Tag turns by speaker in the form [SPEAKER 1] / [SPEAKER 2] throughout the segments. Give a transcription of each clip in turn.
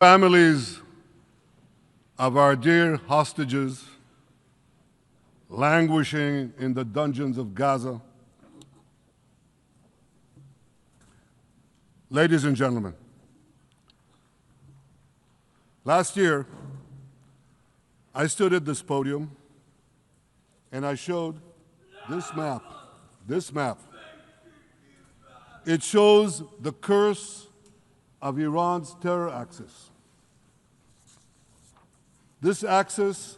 [SPEAKER 1] Families of our dear hostages languishing in the dungeons of Gaza. Ladies and gentlemen, last year, I stood at this podium and I showed this map. This map. It shows the curse of Iran's terror axis. This axis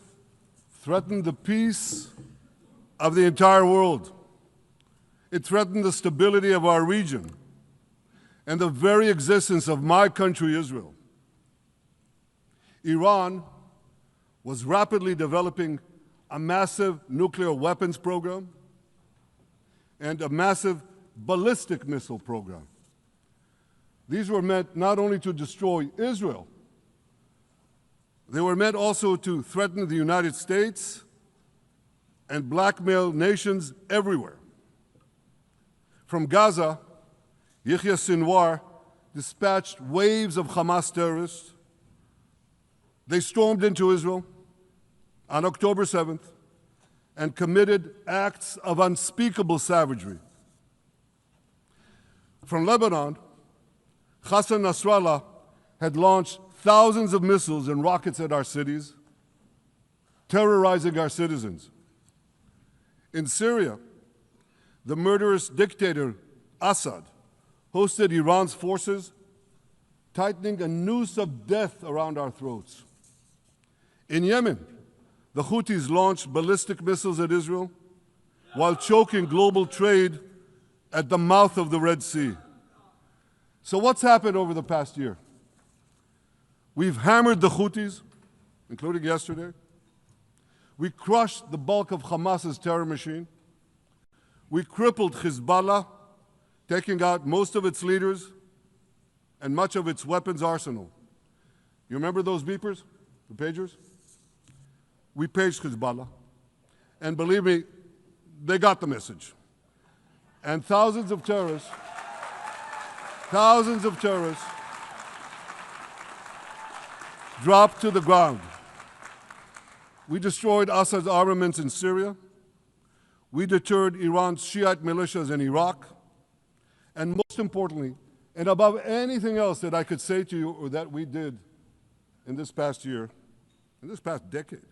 [SPEAKER 1] threatened the peace of the entire world. It threatened the stability of our region and the very existence of my country, Israel. Iran was rapidly developing a massive nuclear weapons program and a massive ballistic missile program. These were meant not only to destroy Israel, they were meant also to threaten the United States and blackmail nations everywhere. From Gaza, Yahya Sinwar dispatched waves of Hamas terrorists. They stormed into Israel on October 7th and committed acts of unspeakable savagery. From Lebanon, Hassan Nasrallah had launched thousands of missiles and rockets at our cities, terrorizing our citizens. In Syria, the murderous dictator Assad hosted Iran's forces, tightening a noose of death around our throats. In Yemen, the Houthis launched ballistic missiles at Israel while choking global trade at the mouth of the Red Sea. So what's happened over the past year? We've hammered the Houthis, including yesterday. We crushed the bulk of Hamas's terror machine. We crippled Hezbollah, taking out most of its leaders and much of its weapons arsenal. You remember those beepers, the pagers? We paged Hezbollah. And believe me, they got the message. And thousands of terrorists dropped to the ground. We destroyed Assad's armaments in Syria. We deterred Iran's Shiite militias in Iraq. And most importantly, and above anything else that I could say to you or that we did in this past year, in this past decade,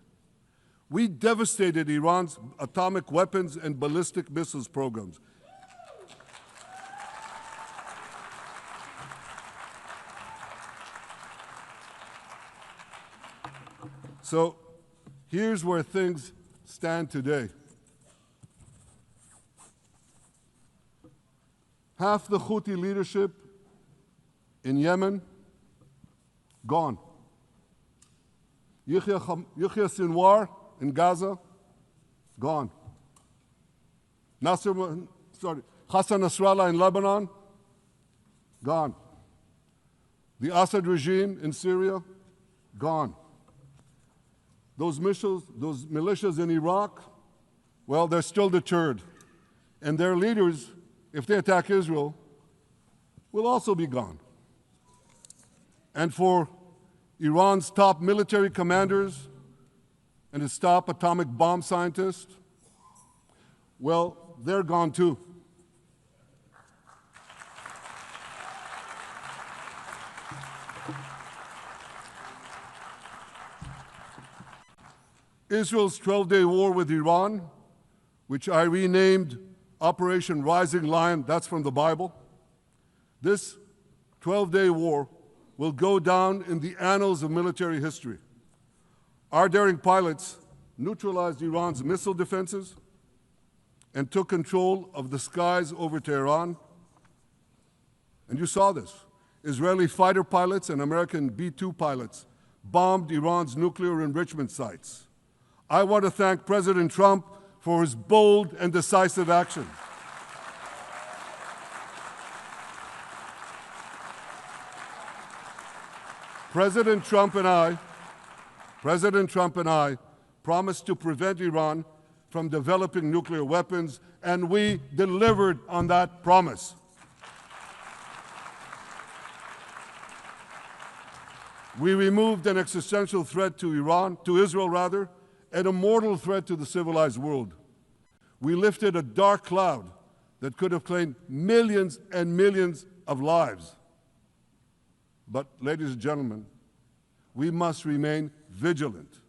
[SPEAKER 1] we devastated Iran's atomic weapons and ballistic missiles programs. So here's where things stand today. Half the Houthi leadership in Yemen, gone. Yahya Sinwar in Gaza, gone. Hassan Nasrallah in Lebanon, gone. The Assad regime in Syria, gone. Those militias in Iraq, well, they're still deterred. And their leaders, if they attack Israel, will also be gone. And for Iran's top military commanders and its top atomic bomb scientists, well, they're gone too. Israel's 12-day war with Iran, which I renamed Operation Rising Lion, that's from the Bible. This 12-day war will go down in the annals of military history. Our daring pilots neutralized Iran's missile defenses and took control of the skies over Tehran. And you saw this. Israeli fighter pilots and American B-2 pilots bombed Iran's nuclear enrichment sites. I want to thank President Trump for his bold and decisive action. President Trump and I promised to prevent Iran from developing nuclear weapons, and we delivered on that promise. We removed an existential threat to Israel, and a mortal threat to the civilized world. We lifted a dark cloud that could have claimed millions and millions of lives. But, ladies and gentlemen, we must remain vigilant.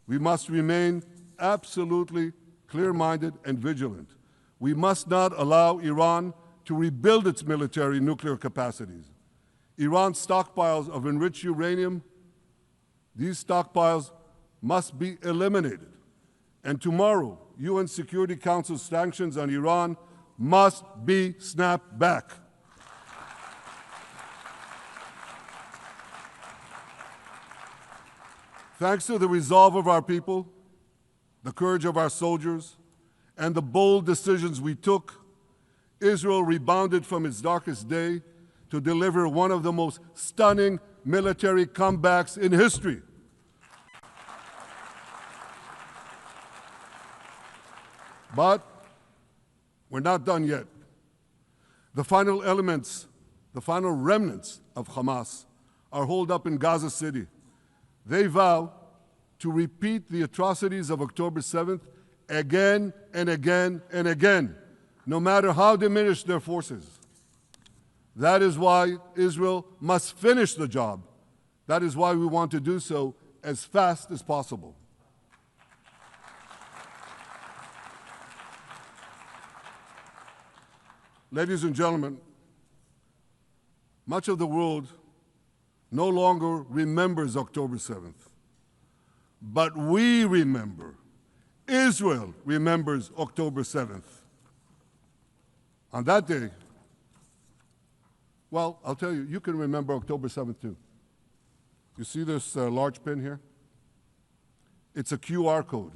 [SPEAKER 1] We must remain absolutely clear-minded and vigilant. We must not allow Iran to rebuild its military nuclear capacities. Iran's stockpiles of enriched uranium, these stockpiles must be eliminated. And tomorrow, UN Security Council sanctions on Iran must be snapped back. Thanks to the resolve of our people, the courage of our soldiers, and the bold decisions we took, Israel rebounded from its darkest day to deliver one of the most stunning military comebacks in history. But we're not done yet. The final elements, the final remnants of Hamas are holed up in Gaza City. They vow to repeat the atrocities of October 7th again and again and again, no matter how diminished their forces. That is why Israel must finish the job. That is why we want to do so as fast as possible. Ladies and gentlemen, much of the world no longer remembers October 7th. But we remember. Israel remembers October 7th. On that day, well, I'll tell you, you can remember October 7th too. You see this large pin here? It's a QR code.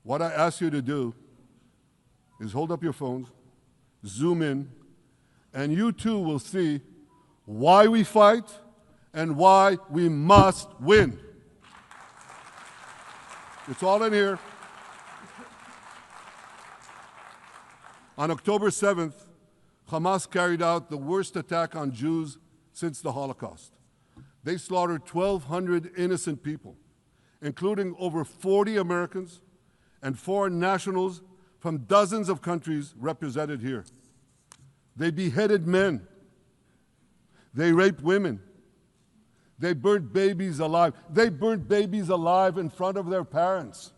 [SPEAKER 1] What I ask you to do is hold up your phones, zoom in, and you too will see why we fight and why we must win. It's all in here. On October 7th, Hamas carried out the worst attack on Jews since the Holocaust. They slaughtered 1,200 innocent people, including over 40 Americans and foreign nationals from dozens of countries represented here. They beheaded men. They raped women. They burnt babies alive. They burnt babies alive in front of their parents.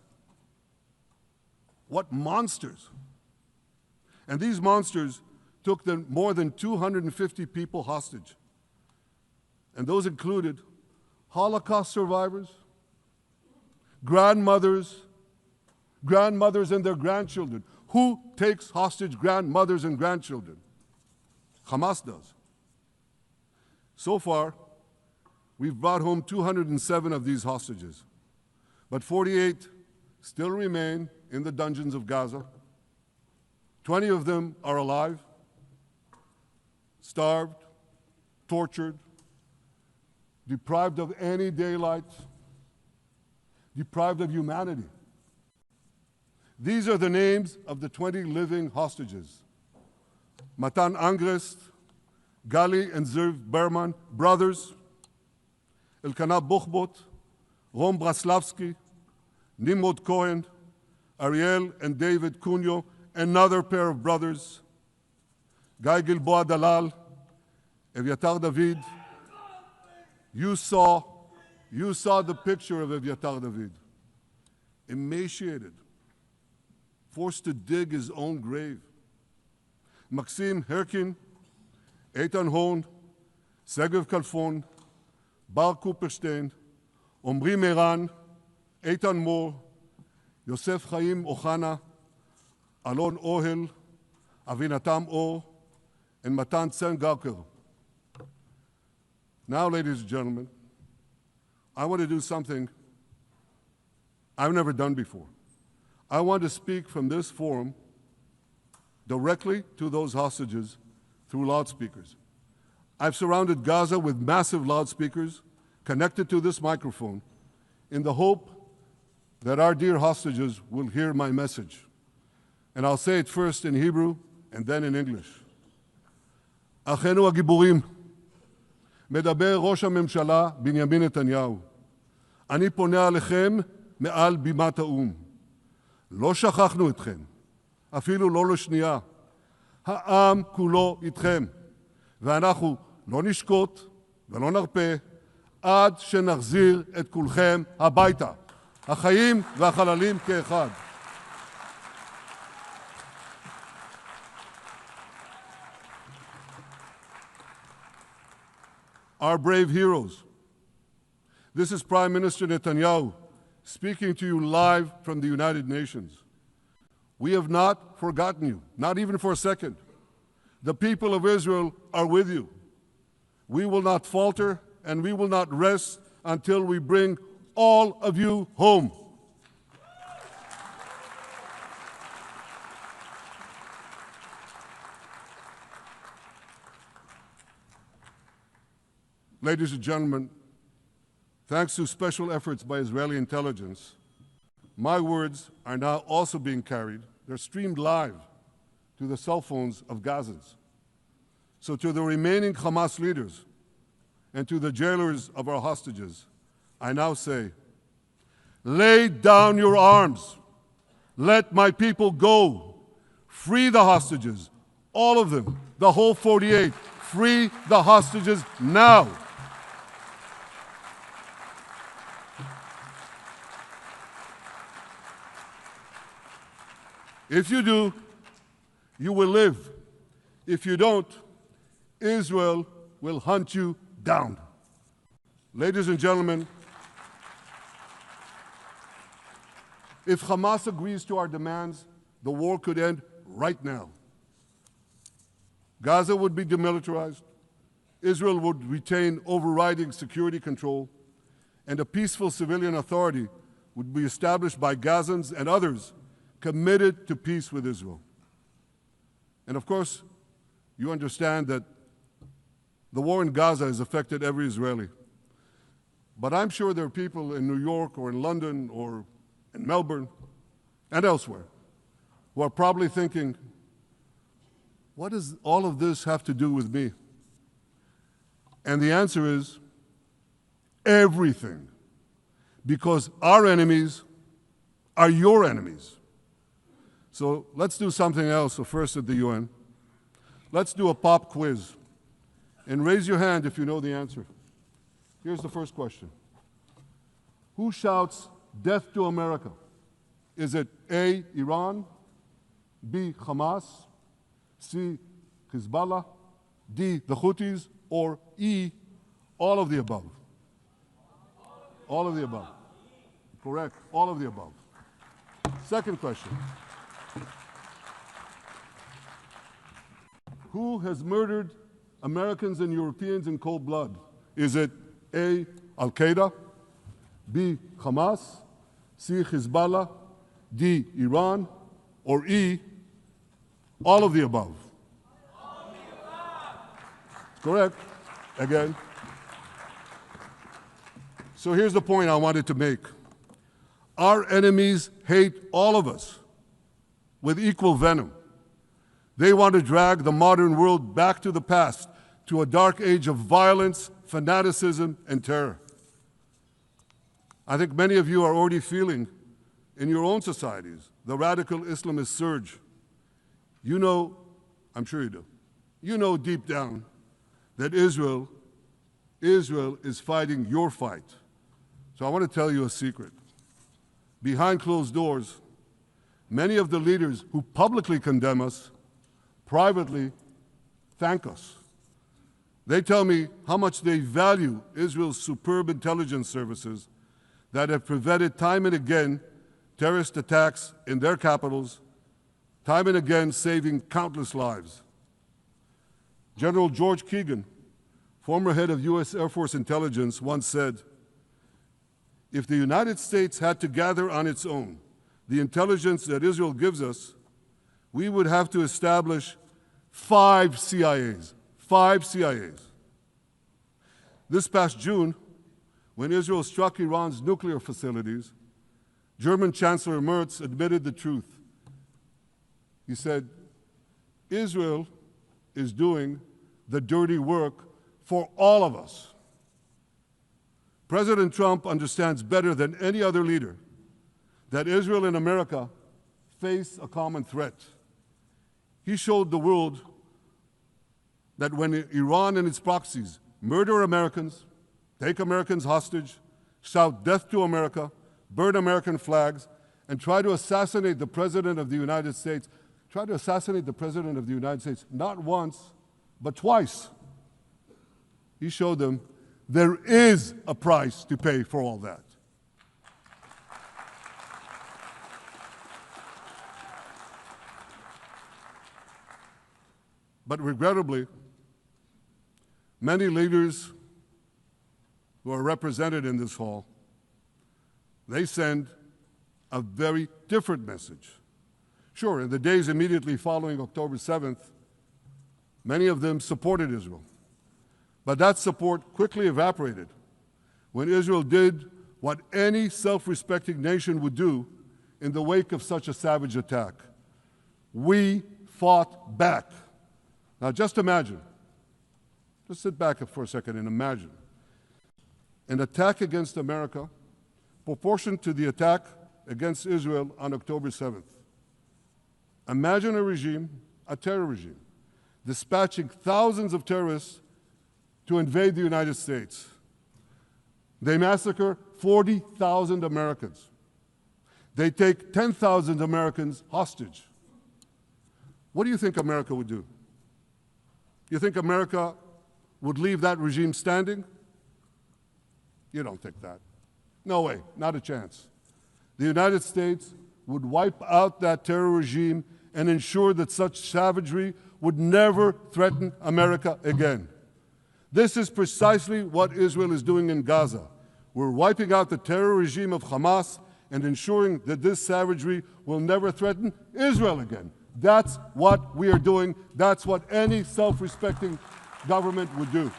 [SPEAKER 1] What monsters. And these monsters took more than 250 people hostage. And those included Holocaust survivors, grandmothers and their grandchildren. Who takes hostage grandmothers and grandchildren? Hamas does. So far, we've brought home 207 of these hostages, but 48 still remain in the dungeons of Gaza. 20 of them are alive, starved, tortured, deprived of any daylight, deprived of humanity. These are the names of the 20 living hostages. Matan Angrest, Gali and Zerv Berman, brothers, Elkanah Buchbot, Rom Braslavsky, Nimrod Cohen, Ariel and David Cunyo, another pair of brothers, Guy Gilboa Dalal, Evyatar David. You saw the picture of Evyatar David, emaciated, forced to dig his own grave. Maxim Herkin, Eitan Horn, Segev Kalfon, Bar Kupperstein, Omri Meran, Eitan Moore, Yosef Chaim Ochana, Alon Ohel, Avinatam Or, and Matan Tsengarker. Now, ladies and gentlemen, I want to do something I've never done before. I want to speak from this forum directly to those hostages through loudspeakers. I've surrounded Gaza with massive loudspeakers connected to this microphone in the hope that our dear hostages will hear my message. And I'll say it first in Hebrew and then in English. Achenu hagiburim, מדבר ראש הממשלה בנימין נתניהו. אני פונה אליכם מעל בימת האו"ם. לא שכחנו אתכם, אפילו לא לשנייה. העם כולו איתכם, ואנחנו לא נשקוט ולא נרפה עד שנחזיר את כולכם הביתה, החיים והחללים כאחד. Our brave heroes. This is Prime Minister Netanyahu speaking to you live from the United Nations. We have not forgotten you, not even for a second. The people of Israel are with you. We will not falter and we will not rest until we bring all of you home. Ladies and gentlemen, thanks to special efforts by Israeli intelligence, my words are now also being carried. They're streamed live to the cell phones of Gazans. So to the remaining Hamas leaders and to the jailers of our hostages, I now say, lay down your arms. Let my people go. Free the hostages, all of them, the whole 48. Free the hostages now. If you do, you will live. If you don't, Israel will hunt you down. Ladies and gentlemen, if Hamas agrees to our demands, the war could end right now. Gaza would be demilitarized, Israel would retain overriding security control, and a peaceful civilian authority would be established by Gazans and others committed to peace with Israel. And of course, you understand that the war in Gaza has affected every Israeli. But I'm sure there are people in New York or in London or in Melbourne and elsewhere who are probably thinking, what does all of this have to do with me? And the answer is everything. Because our enemies are your enemies. So let's do something else, so first at the UN. Let's do a pop quiz. And raise your hand if you know the answer. Here's the first question. Who shouts, "Death to America"? Is it A, Iran, B, Hamas, C, Hezbollah, D, the Houthis, or E, all of the above? All of the above. Correct, all of the above. Second question. Who has murdered Americans and Europeans in cold blood? Is it A, Al-Qaeda, B, Hamas, C, Hezbollah, D, Iran, or E, all of the above? All of the above. Correct. Again. So here's the point I wanted to make. Our enemies hate all of us with equal venom. They want to drag the modern world back to the past, to a dark age of violence, fanaticism, and terror. I think many of you are already feeling in your own societies the radical Islamist surge. You know, I'm sure you do, you know deep down that Israel is fighting your fight. So I want to tell you a secret. Behind closed doors, many of the leaders who publicly condemn us privately thank us. They tell me how much they value Israel's superb intelligence services that have prevented time and again terrorist attacks in their capitals, time and again saving countless lives. General George Keegan, former head of U.S. Air Force intelligence, once said, if the United States had to gather on its own the intelligence that Israel gives us, we would have to establish 5 CIAs. 5 CIAs. This past June, when Israel struck Iran's nuclear facilities, German Chancellor Merz admitted the truth. He said, Israel is doing the dirty work for all of us. President Trump understands better than any other leader that Israel and America face a common threat. He showed the world that when Iran and its proxies murder Americans, take Americans hostage, shout death to America, burn American flags, and try to assassinate the President of the United States, not once, but twice. He showed them there is a price to pay for all that. But regrettably, many leaders who are represented in this hall, they send a very different message. Sure, in the days immediately following October 7th, many of them supported Israel. But that support quickly evaporated when Israel did what any self-respecting nation would do in the wake of such a savage attack. We fought back. Now just imagine, just sit back for a second and imagine an attack against America proportioned to the attack against Israel on October 7th. Imagine a regime, a terror regime, dispatching thousands of terrorists to invade the United States. They massacre 40,000 Americans. They take 10,000 Americans hostage. What do you think America would do? You think America would leave that regime standing? You don't think that. No way, not a chance. The United States would wipe out that terror regime and ensure that such savagery would never threaten America again. This is precisely what Israel is doing in Gaza. We're wiping out the terror regime of Hamas and ensuring that this savagery will never threaten Israel again. That's what we are doing. That's what any self-respecting government would do.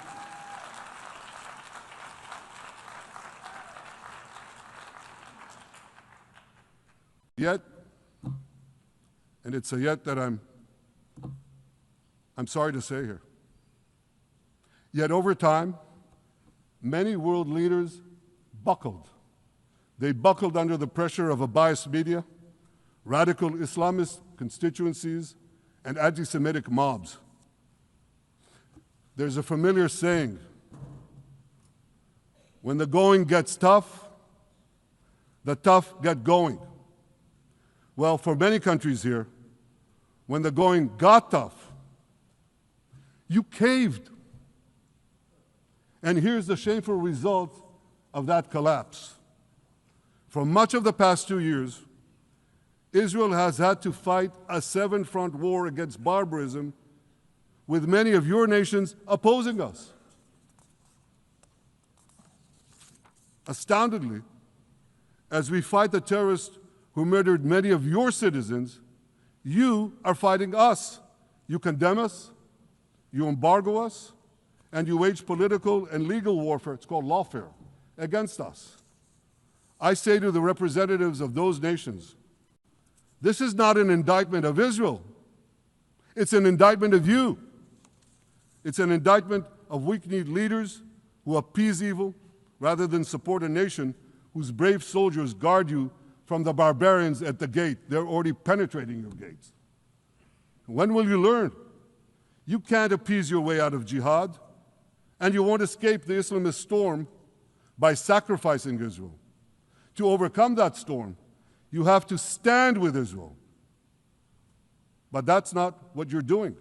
[SPEAKER 1] Yet, and it's a yet that I'm sorry to say here, yet over time, many world leaders buckled. They buckled under the pressure of a biased media, radical Islamist constituencies, and anti-Semitic mobs. There's a familiar saying, when the going gets tough, the tough get going. Well, for many countries here, when the going got tough, you caved. And here's the shameful result of that collapse. For much of the past 2 years, Israel has had to fight a seven-front war against barbarism with many of your nations opposing us. Astoundingly, as we fight the terrorists who murdered many of your citizens, you are fighting us. You condemn us, you embargo us, and you wage political and legal warfare, it's called lawfare, against us. I say to the representatives of those nations, this is not an indictment of Israel. It's an indictment of you. It's an indictment of weak-kneed leaders who appease evil rather than support a nation whose brave soldiers guard you from the barbarians at the gate. They're already penetrating your gates. When will you learn? You can't appease your way out of jihad, and you won't escape the Islamist storm by sacrificing Israel. To overcome that storm, you have to stand with Israel. But that's not what you're doing.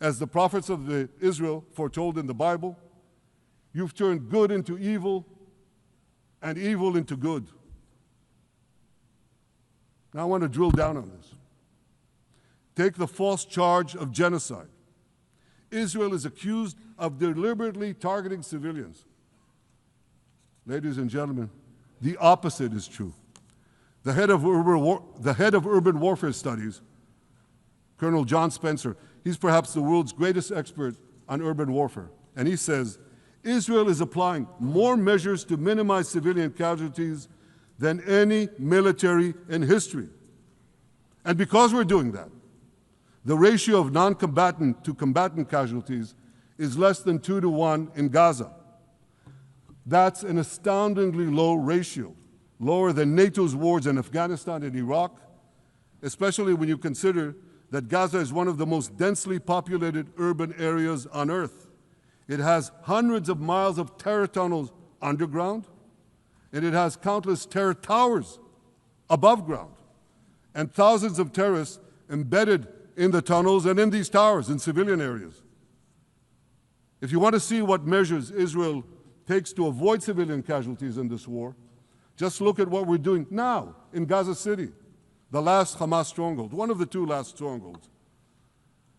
[SPEAKER 1] As the prophets of Israel foretold in the Bible, you've turned good into evil and evil into good. Now I want to drill down on this. Take the false charge of genocide. Israel is accused of deliberately targeting civilians. Ladies and gentlemen, the opposite is true. The head of urban warfare studies, Colonel John Spencer, he's perhaps the world's greatest expert on urban warfare. And he says, Israel is applying more measures to minimize civilian casualties than any military in history. And because we're doing that, the ratio of non-combatant to combatant casualties is less than 2 to 1 in Gaza. That's an astoundingly low ratio, lower than NATO's wars in Afghanistan and Iraq, especially when you consider that Gaza is one of the most densely populated urban areas on Earth. It has hundreds of miles of terror tunnels underground, and it has countless terror towers above ground, and thousands of terrorists embedded in the tunnels and in these towers in civilian areas. If you want to see what measures Israel takes to avoid civilian casualties in this war, just look at what we're doing now in Gaza City, the last Hamas stronghold, one of the 2 last strongholds.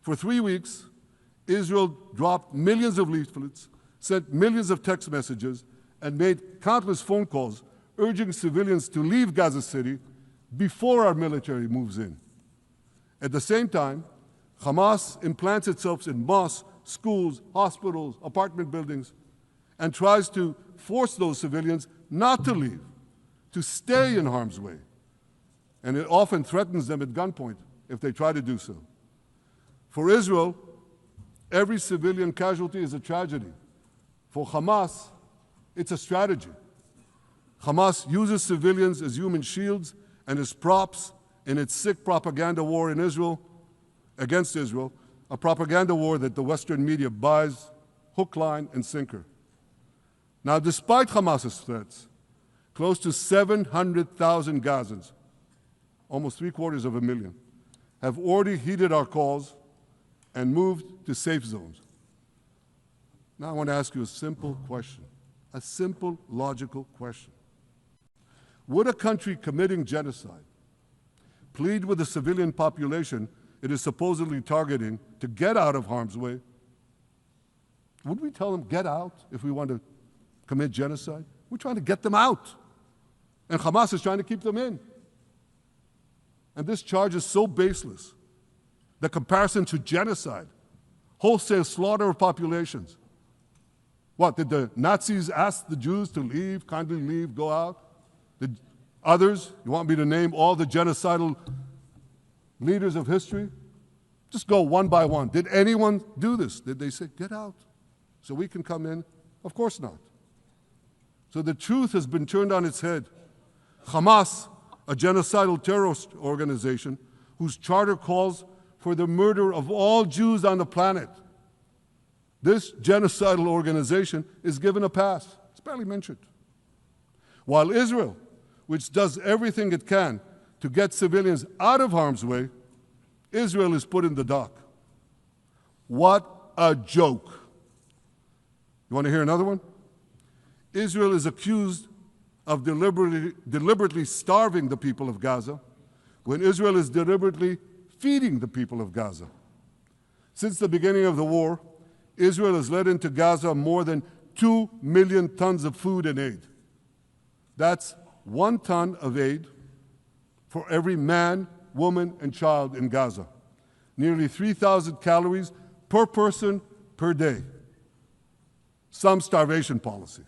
[SPEAKER 1] For 3 weeks, Israel dropped millions of leaflets, sent millions of text messages, and made countless phone calls urging civilians to leave Gaza City before our military moves in. At the same time, Hamas implants itself in mosques, schools, hospitals, apartment buildings, and tries to force those civilians not to leave, to stay in harm's way. And it often threatens them at gunpoint if they try to do so. For Israel, every civilian casualty is a tragedy. For Hamas, it's a strategy. Hamas uses civilians as human shields and as props in its sick propaganda war in Israel, against Israel, a propaganda war that the Western media buys hook, line, and sinker. Now, despite Hamas's threats, close to 700,000 Gazans, almost 750,000, have already heeded our calls and moved to safe zones. Now I want to ask you a simple question, a simple, logical question. Would a country committing genocide plead with the civilian population it is supposedly targeting to get out of harm's way? Would we tell them, get out, if we want to commit genocide? We're trying to get them out. And Hamas is trying to keep them in. And this charge is so baseless. The comparison to genocide, wholesale slaughter of populations. What, did the Nazis ask the Jews to leave, kindly leave, go out? Did others, you want me to name all the genocidal leaders of history? Just go one by one. Did anyone do this? Did they say, get out so we can come in? Of course not. So the truth has been turned on its head. Hamas, a genocidal terrorist organization whose charter calls for the murder of all Jews on the planet. This genocidal organization is given a pass. It's barely mentioned. While Israel, which does everything it can to get civilians out of harm's way, Israel is put in the dock. What a joke. You want to hear another one? Israel is accused of deliberately starving the people of Gaza when Israel is deliberately feeding the people of Gaza. Since the beginning of the war, Israel has let into Gaza more than 2 million tons of food and aid. That's 1 ton of aid for every man, woman, and child in Gaza. Nearly 3,000 calories per person per day. Some starvation policy.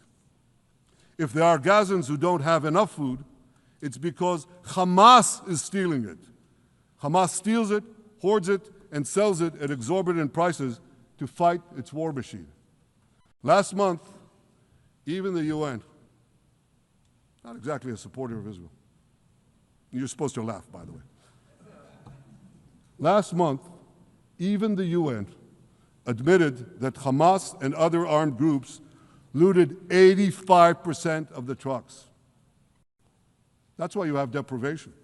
[SPEAKER 1] If there are Gazans who don't have enough food, it's because Hamas is stealing it. Hamas steals it, hoards it, and sells it at exorbitant prices to fight its war machine. Last month, even the UN, not exactly a supporter of Israel. You're supposed to laugh, by the way. Last month, even the UN admitted that Hamas and other armed groups looted 85% of the trucks. That's why you have deprivation.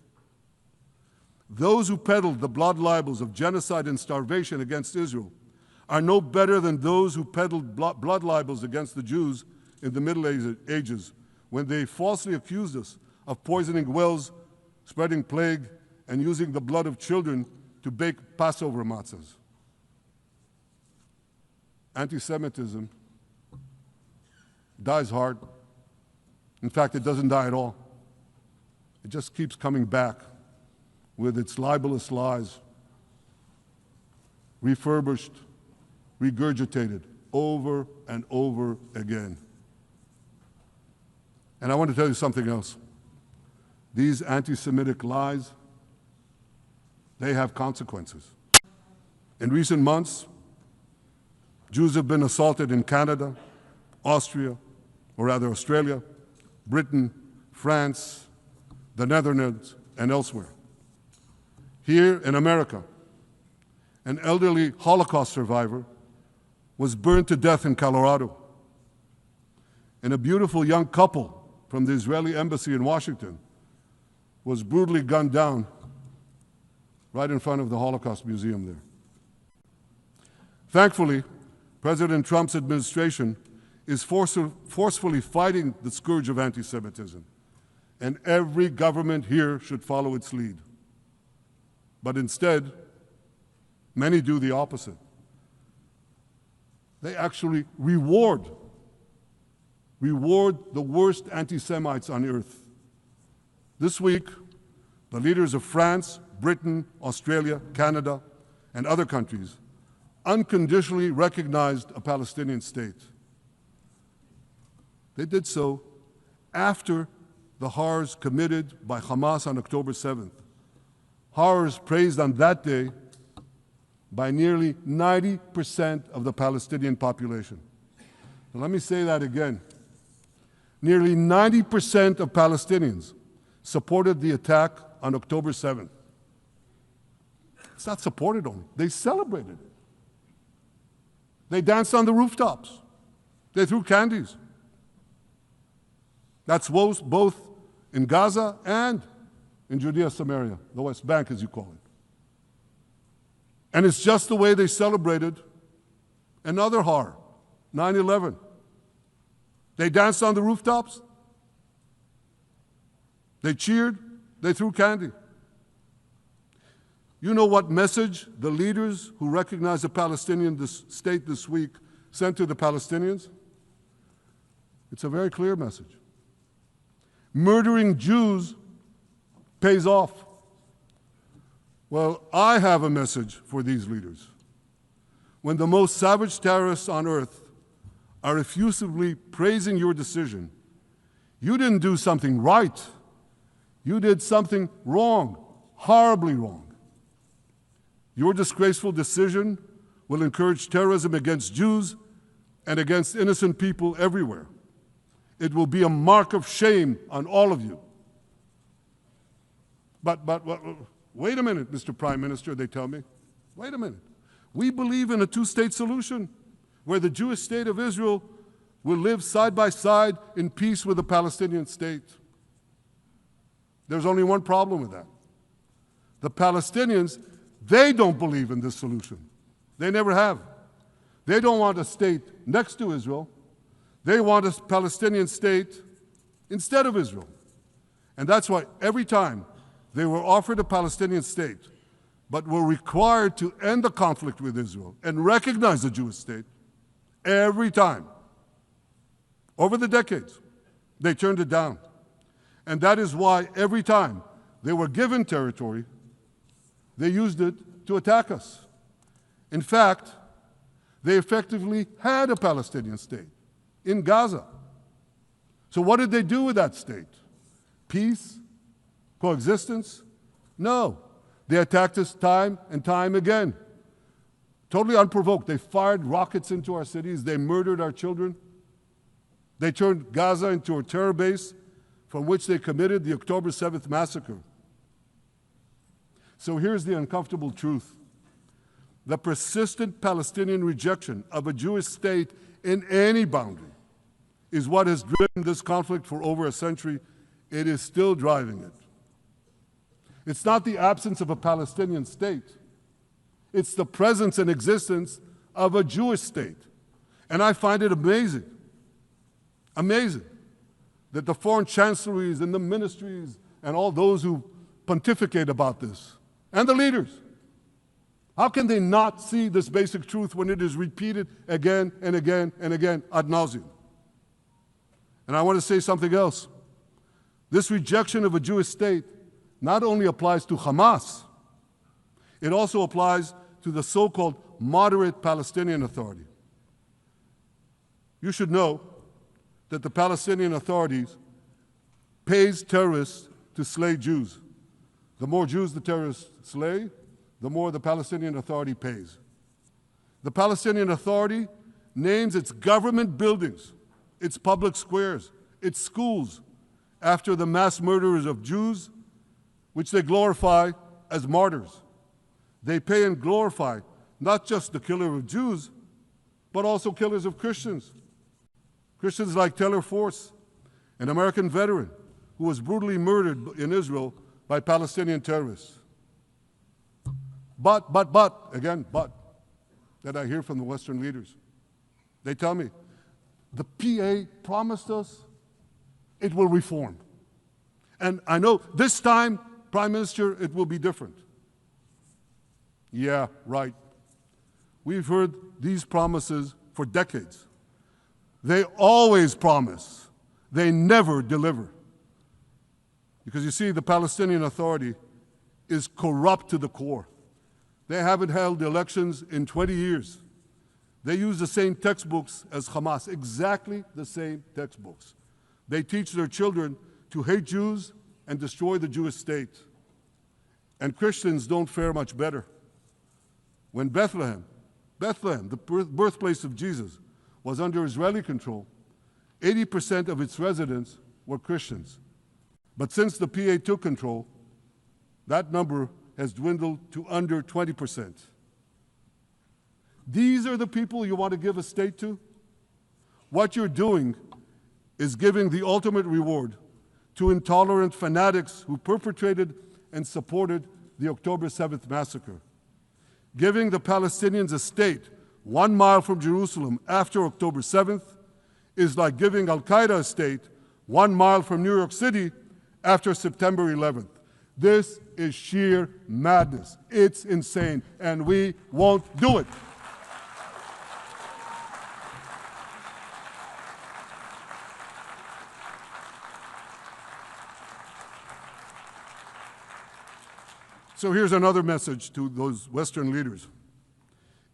[SPEAKER 1] Those who peddled the blood libels of genocide and starvation against Israel are no better than those who peddled blood libels against the Jews in the Middle Ages when they falsely accused us of poisoning wells, spreading plague, and using the blood of children to bake Passover matzahs. Anti-Semitism dies hard. In fact, it doesn't die at all. It just keeps coming back with its libelous lies, refurbished, regurgitated over and over again. And I want to tell you something else. These anti-Semitic lies, they have consequences. In recent months, Jews have been assaulted in Canada, Australia, Britain, France, the Netherlands, and elsewhere. Here in America, an elderly Holocaust survivor was burned to death in Colorado. And a beautiful young couple from the Israeli embassy in Washington was brutally gunned down right in front of the Holocaust Museum there. Thankfully, President Trump's administration is forcefully fighting the scourge of anti-Semitism, and every government here should follow its lead. But instead, many do the opposite. They actually reward the worst anti-Semites on earth. This week, the leaders of France, Britain, Australia, Canada, and other countries unconditionally recognized a Palestinian state. They did so after the horrors committed by Hamas on October 7th. Horrors praised on that day by nearly 90% of the Palestinian population. Now, let me say that again. Nearly 90% of Palestinians supported the attack on October 7th. It's not supported only, they celebrated it. They danced on the rooftops. They threw candies. That's both in Gaza and in Judea, Samaria, the West Bank, as you call it. And it's just the way they celebrated another horror, 9/11. They danced on the rooftops. They cheered. They threw candy. You know what message the leaders who recognize the Palestinian state this week sent to the Palestinians? It's a very clear message. Murdering Jews pays off. Well, I have a message for these leaders. When the most savage terrorists on earth are effusively praising your decision, you didn't do something right. You did something wrong, horribly wrong. Your disgraceful decision will encourage terrorism against Jews and against innocent people everywhere. It will be a mark of shame on all of you. But wait a minute, Mr. Prime Minister, they tell me. Wait a minute. We believe in a two-state solution where the Jewish state of Israel will live side by side in peace with the Palestinian state. There's only one problem with that. The Palestinians, they don't believe in this solution. They never have. They don't want a state next to Israel. They want a Palestinian state instead of Israel. And that's why every time they were offered a Palestinian state, but were required to end the conflict with Israel and recognize the Jewish state, every time, over the decades, they turned it down. And that is why every time they were given territory, they used it to attack us. In fact, they effectively had a Palestinian state in Gaza. So what did they do with that state? Peace? Coexistence? No. They attacked us time and time again. Totally unprovoked. They fired rockets into our cities. They murdered our children. They turned Gaza into a terror base from which they committed the October 7th massacre. So here's the uncomfortable truth. The persistent Palestinian rejection of a Jewish state in any boundary is what has driven this conflict for over a century. It is still driving it. It's not the absence of a Palestinian state. It's the presence and existence of a Jewish state. And I find it amazing, that the foreign chancelleries and the ministries and all those who pontificate about this, and the leaders, how can they not see this basic truth when it is repeated again and again and again ad nauseum? And I want to say something else. This rejection of a Jewish state not only applies to Hamas, it also applies to the so-called moderate Palestinian Authority. You should know that the Palestinian authorities pays terrorists to slay Jews. The more Jews the terrorists slay, the more the Palestinian Authority pays. The Palestinian Authority names its government buildings, its public squares, its schools, after the mass murderers of Jews, which they glorify as martyrs. They pay and glorify not just the killer of Jews, but also killers of Christians. Christians like Taylor Force, an American veteran who was brutally murdered in Israel by Palestinian terrorists. But, that I hear from the Western leaders. They tell me, the PA promised us it will reform. And I know this time, Prime Minister, it will be different. Yeah, right. We've heard these promises for decades. They always promise. They never deliver. Because you see, the Palestinian Authority is corrupt to the core. They haven't held elections in 20 years. They use the same textbooks as Hamas, exactly the same textbooks. They teach their children to hate Jews and destroy the Jewish state. And Christians don't fare much better. When Bethlehem, the birthplace of Jesus, was under Israeli control, 80% of its residents were Christians. But since the PA took control, that number has dwindled to under 20%. These are the people you want to give a state to? What you're doing is giving the ultimate reward to intolerant fanatics who perpetrated and supported the October 7th massacre. Giving the Palestinians a state 1 mile from Jerusalem after October 7th is like giving Al-Qaeda a state 1 mile from New York City after September 11th. This is sheer madness. It's insane, and we won't do it. So here's another message to those Western leaders.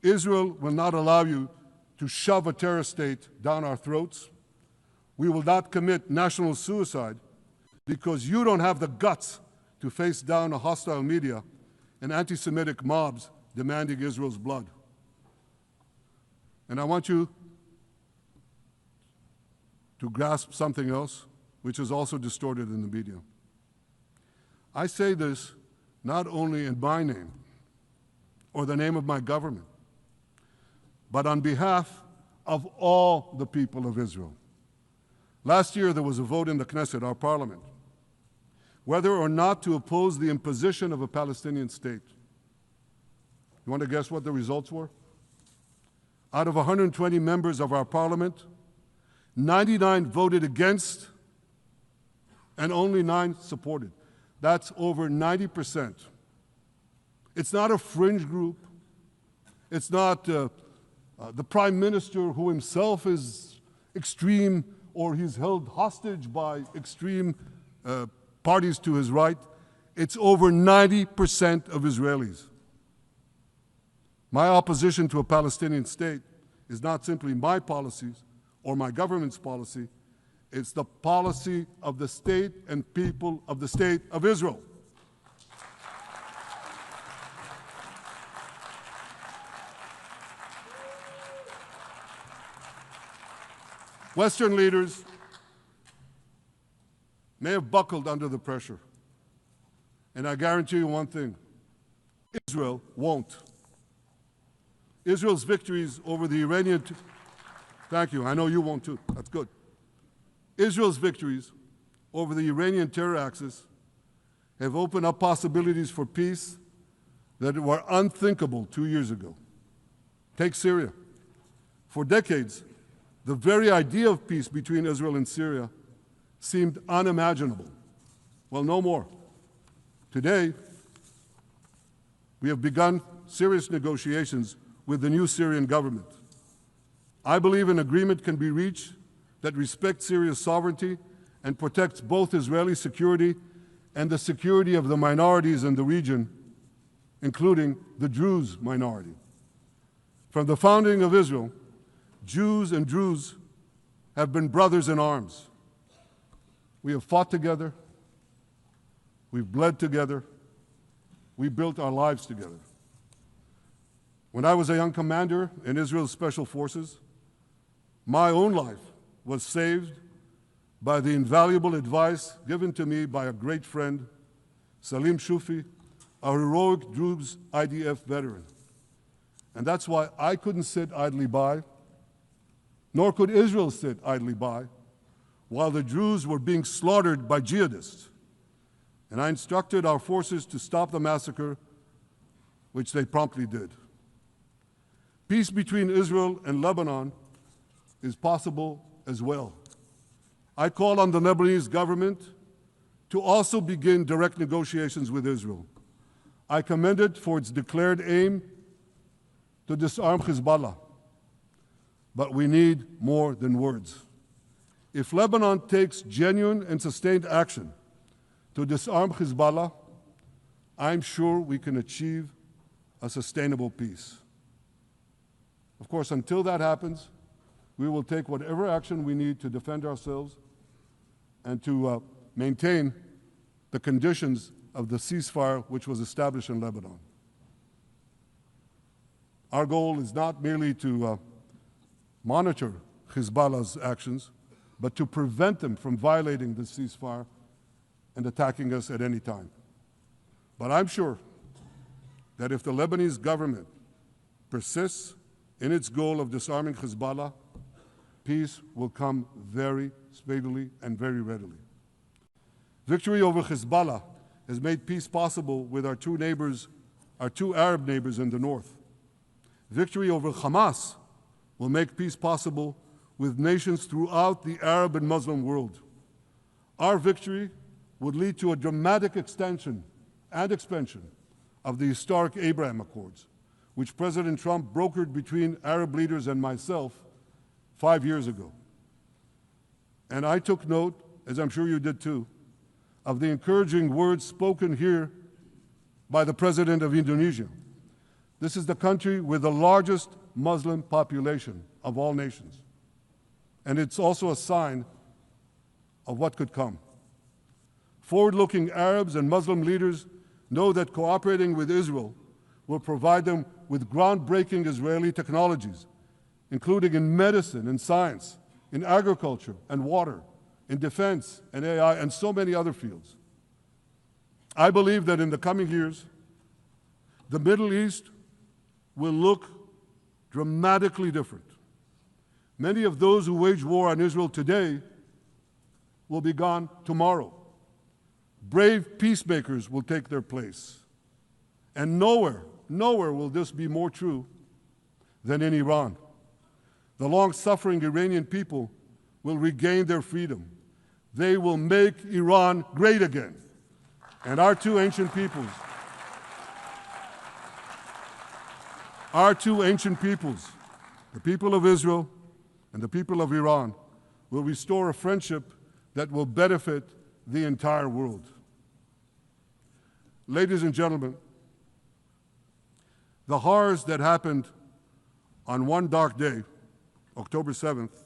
[SPEAKER 1] Israel will not allow you to shove a terror state down our throats. We will not commit national suicide because you don't have the guts to face down a hostile media and anti-Semitic mobs demanding Israel's blood. And I want you to grasp something else, which is also distorted in the media. I say this not only in my name or the name of my government, but on behalf of all the people of Israel. Last year, there was a vote in the Knesset, our parliament, whether or not to oppose the imposition of a Palestinian state. You want to guess what the results were? Out of 120 members of our parliament, 99 voted against and only 9 supported. That's over 90%. It's not a fringe group. It's not the Prime Minister who himself is extreme or he's held hostage by extreme parties to his right. It's over 90% of Israelis. My opposition to a Palestinian state is not simply my policies or my government's policy. It's the policy of the state and people of the state of Israel. Western leaders may have buckled under the pressure. And I guarantee you one thing, Israel won't. Israel's victories over the Iranian... Thank you, I know you won't too, that's good. Israel's victories over the Iranian terror axis have opened up possibilities for peace that were unthinkable 2 years ago. Take Syria. For decades, the very idea of peace between Israel and Syria seemed unimaginable. Well, no more. Today, we have begun serious negotiations with the new Syrian government. I believe an agreement can be reached that respects Syria's sovereignty and protects both Israeli security and the security of the minorities in the region, including the Druze minority. From the founding of Israel, Jews and Druze have been brothers in arms. We have fought together, we've bled together, we built our lives together. When I was a young commander in Israel's Special Forces, My own life was saved by the invaluable advice given to me by a great friend, Salim Shufi, a heroic Druze IDF veteran. And that's why I couldn't sit idly by, nor could Israel sit idly by, while the Druze were being slaughtered by jihadists. And I instructed our forces to stop the massacre, which they promptly did. Peace between Israel and Lebanon is possible as well. I call on the Lebanese government to also begin direct negotiations with Israel. I commend it for its declared aim to disarm Hezbollah. But we need more than words. If Lebanon takes genuine and sustained action to disarm Hezbollah, I'm sure we can achieve a sustainable peace. Of course, until that happens, we will take whatever action we need to defend ourselves and to maintain the conditions of the ceasefire which was established in Lebanon. Our goal is not merely to monitor Hezbollah's actions, but to prevent them from violating the ceasefire and attacking us at any time. But I'm sure that if the Lebanese government persists in its goal of disarming Hezbollah, peace will come very speedily and very readily. Victory over Hezbollah has made peace possible with our two Arab neighbors in the north. Victory over Hamas will make peace possible with nations throughout the Arab and Muslim world. Our victory would lead to a dramatic extension and expansion of the historic Abraham Accords, which President Trump brokered between Arab leaders and myself 5 years ago. And I took note, as I'm sure you did too, of the encouraging words spoken here by the President of Indonesia. This is the country with the largest Muslim population of all nations. And it's also a sign of what could come. Forward-looking Arabs and Muslim leaders know that cooperating with Israel will provide them with groundbreaking Israeli technologies, including in medicine and science, in agriculture and water, in defense and AI, and so many other fields. I believe that in the coming years, the Middle East will look dramatically different. Many of those who wage war on Israel today will be gone tomorrow. Brave peacemakers will take their place. And nowhere will this be more true than in Iran. The long-suffering Iranian people will regain their freedom. They will make Iran great again. And our two ancient peoples, the people of Israel and the people of Iran, will restore a friendship that will benefit the entire world. Ladies and gentlemen, the horrors that happened on one dark day, October 7th,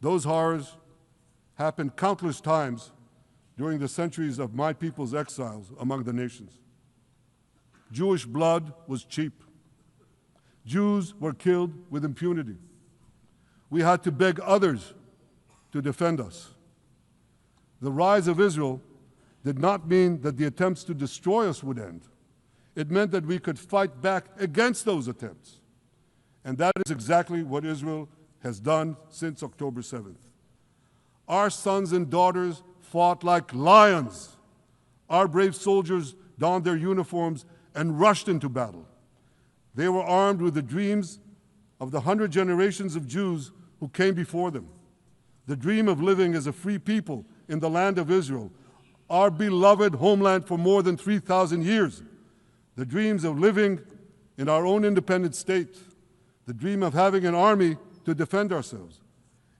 [SPEAKER 1] those horrors happened countless times during the centuries of my people's exiles among the nations. Jewish blood was cheap. Jews were killed with impunity. We had to beg others to defend us. The rise of Israel did not mean that the attempts to destroy us would end. It meant that we could fight back against those attempts. And that is exactly what Israel has done since October 7th. Our sons and daughters fought like lions. Our brave soldiers donned their uniforms and rushed into battle. They were armed with the dreams of the 100 generations of Jews who came before them. The dream of living as a free people in the land of Israel, our beloved homeland for more than 3,000 years. The dreams of living in our own independent state. The dream of having an army to defend ourselves.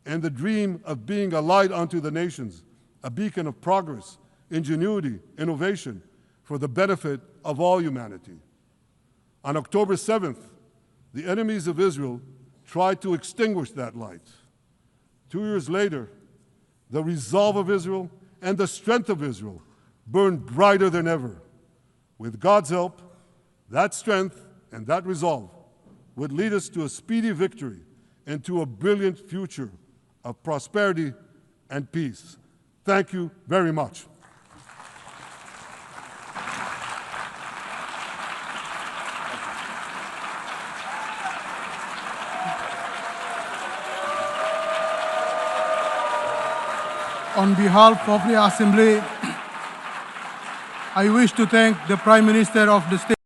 [SPEAKER 1] And the dream of being a light unto the nations, a beacon of progress, ingenuity, innovation, for the benefit of all humanity. On October 7th, the enemies of Israel tried to extinguish that light. 2 years later, the resolve of Israel and the strength of Israel burned brighter than ever. With God's help, that strength and that resolve would lead us to a speedy victory into a brilliant future of prosperity and peace. Thank you very much.
[SPEAKER 2] On behalf of the Assembly, I wish to thank the Prime Minister of the State